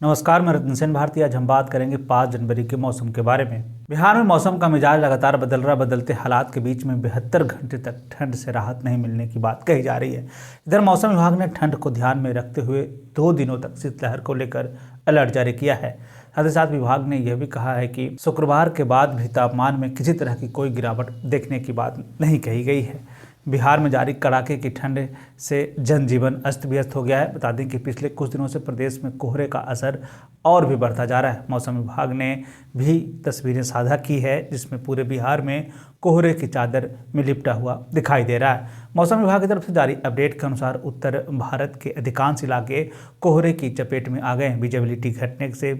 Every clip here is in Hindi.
नमस्कार, मैं रतन सेन भारती। आज हम बात करेंगे 5 जनवरी के मौसम के बारे में। बिहार में मौसम का मिजाज लगातार बदल रहा। बदलते हालात के बीच में 72 घंटे तक ठंड से राहत नहीं मिलने की बात कही जा रही है। इधर मौसम विभाग ने ठंड को ध्यान में रखते हुए 2 दिनों तक शीतलहर को लेकर अलर्ट जारी किया है। साथ ही साथ विभाग ने यह भी कहा है कि शुक्रवार के बाद भी तापमान में किसी तरह की कोई गिरावट देखने की बात नहीं कही गई है। बिहार में जारी कड़ाके की ठंड से जनजीवन अस्त व्यस्त हो गया है। बता दें कि पिछले कुछ दिनों से प्रदेश में कोहरे का असर और भी बढ़ता जा रहा है। मौसम विभाग ने भी तस्वीरें साझा की है जिसमें पूरे बिहार में कोहरे की चादर में लिपटा हुआ दिखाई दे रहा है। मौसम विभाग की तरफ से जारी अपडेट के अनुसार उत्तर भारत के अधिकांश इलाके कोहरे की चपेट में आ गए हैं। विजिबिलिटी घटने से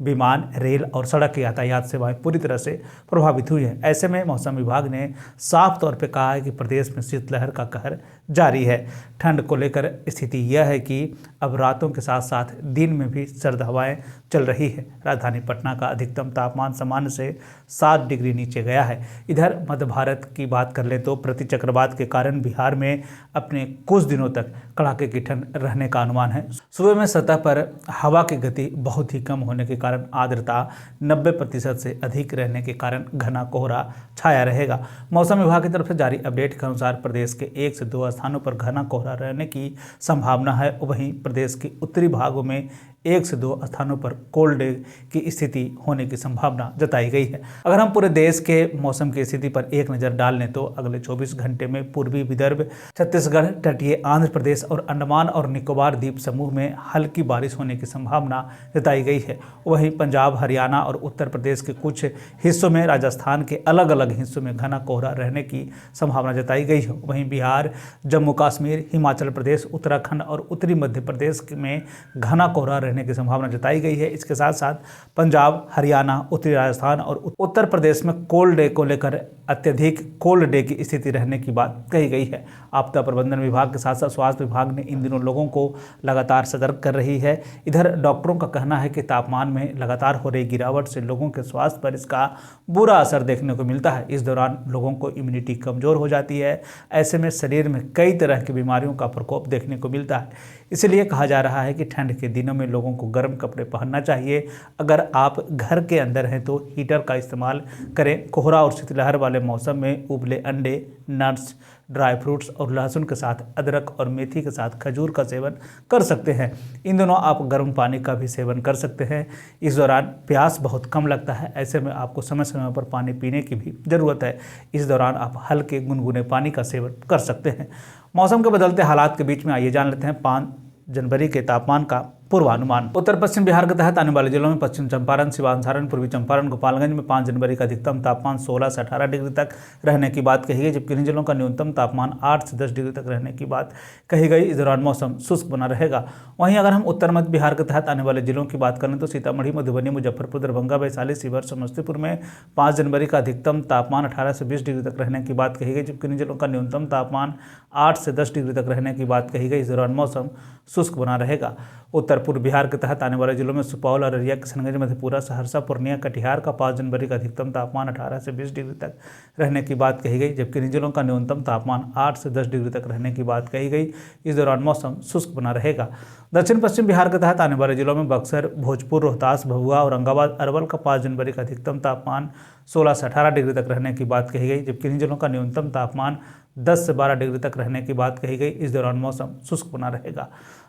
विमान, रेल और सड़क यातायात सेवाएं पूरी तरह से प्रभावित हुई है। ऐसे में मौसम विभाग ने साफ तौर पर कहा है कि प्रदेश में शीतलहर का कहर जारी है। ठंड को लेकर स्थिति यह है कि अब रातों के साथ साथ दिन में भी सर्द हवाएं चल रही है। राजधानी पटना का अधिकतम तापमान सामान्य से 7 डिग्री नीचे गया है। इधर मध्य भारत की बात कर ले तो प्रति चक्रवात के कारण बिहार में अपने कुछ दिनों तक कड़ाके की ठंड रहने का अनुमान है। सुबह में सतह पर हवा की गति बहुत ही कम होने के कारण आर्द्रता 90% से अधिक रहने के कारण घना कोहरा छाया रहेगा। मौसम विभाग की तरफ से जारी अपडेट के अनुसार प्रदेश के 1 से 2 स्थानों पर घना कोहरा रहने की संभावना है। वहीं प्रदेश के उत्तरी भागों में 1 से 2 स्थानों पर कोल्ड डे की स्थिति होने की संभावना जताई गई है। अगर हम पूरे देश के मौसम की स्थिति पर एक नज़र डाल लें तो अगले 24 घंटे में पूर्वी विदर्भ, छत्तीसगढ़, तटीय आंध्र प्रदेश और अंडमान और निकोबार द्वीप समूह में हल्की बारिश होने की संभावना जताई गई है। वहीं पंजाब, हरियाणा और उत्तर प्रदेश के कुछ हिस्सों में, राजस्थान के अलग अलग हिस्सों में घना कोहरा रहने की संभावना जताई गई है। वहीं बिहार, जम्मू कश्मीर, हिमाचल प्रदेश, उत्तराखंड और उत्तरी मध्य प्रदेश में घना कोहरा रहने की संभावना जताई गई है। इसके साथ साथ पंजाब, हरियाणा, उत्तरी राजस्थान और उत्तर प्रदेश में कोल्ड डे को लेकर अत्यधिक कोल्ड डे की स्थिति रहने की बात कही गई है। आपदा प्रबंधन विभाग के साथ साथ स्वास्थ्य विभाग ने इन दिनों लोगों को लगातार सतर्क कर रही है। इधर डॉक्टरों का कहना है कि तापमान में लगातार हो रही गिरावट से लोगों के स्वास्थ्य पर इसका बुरा असर देखने को मिलता है। इस दौरान लोगों को इम्यूनिटी कमजोर हो जाती है। ऐसे में शरीर में कई तरह की बीमारियों का प्रकोप देखने को मिलता है। इसलिए कहा जा रहा है कि ठंड के दिनों में लोगों को गर्म कपड़े पहनना चाहिए। अगर आप घर के अंदर हैं तो हीटर का इस्तेमाल करें। कोहरा और शीतलहर वाले मौसम में उबले अंडे, नट्स, ड्राई फ्रूट्स और लहसुन के साथ अदरक और मेथी के साथ खजूर का सेवन कर सकते हैं। इन दोनों आप गर्म पानी का भी सेवन कर सकते हैं। इस दौरान प्यास बहुत कम लगता है। ऐसे में आपको समय समय पर पानी पीने की भी ज़रूरत है। इस दौरान आप हल्के गुनगुने पानी का सेवन कर सकते हैं। मौसम के बदलते हालात के बीच में आइए जान लेते हैं 5 जनवरी के तापमान का पूर्वानुमान। उत्तर पश्चिम बिहार के तहत आने वाले जिलों में पश्चिम चंपारण, सिवान, सारण, पूर्वी चंपारण, गोपालगंज में 5 जनवरी का अधिकतम तापमान 16 से 18 डिग्री तक रहने की बात कही गई, जबकि इन जिलों का न्यूनतम तापमान 8 से 10 डिग्री तक रहने की बात कही गई। इस दौरान मौसम शुष्क बना रहेगा। वहीं अगर हम उत्तर मध्य बिहार के तहत आने वाले जिलों की बात करें तो सीतामढ़ी, मधुबनी, मुजफ्फरपुर, दरभंगा, वैशाली, शिवहर, समस्तीपुर में 5 जनवरी का अधिकतम तापमान 18 से 20 डिग्री तक रहने की बात कही गई, जबकि इन जिलों का न्यूनतम तापमान 8 से 10 डिग्री तक रहने की बात कही गई। इस दौरान मौसम शुष्क बना रहेगा। उत्तर पूर्व बिहार के तहत आने वाले जिलों में सुपौल, अररिया, किशनगंज, मधेपुरा, सहरसा, पूर्णिया, कटिहार का 5 जनवरी का अधिकतम तापमान 18 से 20 डिग्री तक रहने की बात कही गई, जबकि इन जिलों का न्यूनतम तापमान 8 से 10 डिग्री तक रहने की बात कही गई। इस दौरान मौसम शुष्क बना रहेगा। दक्षिण पश्चिम बिहार के तहत आने वाले जिलों में बक्सर, भोजपुर, रोहतास, भभुआ, औरंगाबाद, अरवल का 5 जनवरी का अधिकतम तापमान 16 से 18 डिग्री तक रहने की बात कही गई, जबकि इन जिलों का न्यूनतम तापमान 10 से 12 डिग्री तक रहने की बात कही गई। इस दौरान मौसम शुष्क बना रहेगा।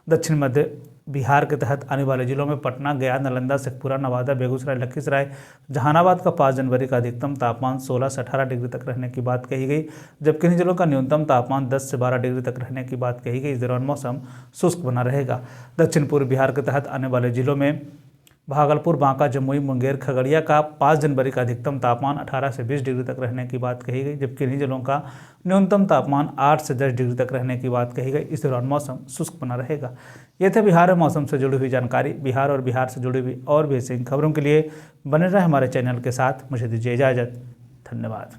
दक्षिण मध्य बिहार के तहत आने वाले जिलों में पटना, गया, नालंदा, शेखपुरा, नवादा, बेगूसराय, लखीसराय, जहानाबाद का 5 जनवरी का अधिकतम तापमान 16 से 18 डिग्री तक रहने की बात कही गई, जबकि इन जिलों का न्यूनतम तापमान 10 से 12 डिग्री तक रहने की बात कही गई। इस दौरान मौसम शुष्क बना रहेगा। दक्षिण पूर्व बिहार के तहत आने वाले जिलों में भागलपुर, बांका, जमुई, मुंगेर, खगड़िया का 5 जनवरी का अधिकतम तापमान 18 से 20 डिग्री तक रहने की बात कही गई, जबकि इन जिलों का न्यूनतम तापमान 8 से 10 डिग्री तक रहने की बात कही गई। इस दौरान मौसम शुष्क बना रहेगा। ये थे बिहार में मौसम से जुड़ी हुई जानकारी। बिहार और बिहार से जुड़ी हुई और भी ऐसी खबरों के लिए बने रहे हमारे चैनल के साथ। मुझे दीजिए इजाज़त। धन्यवाद।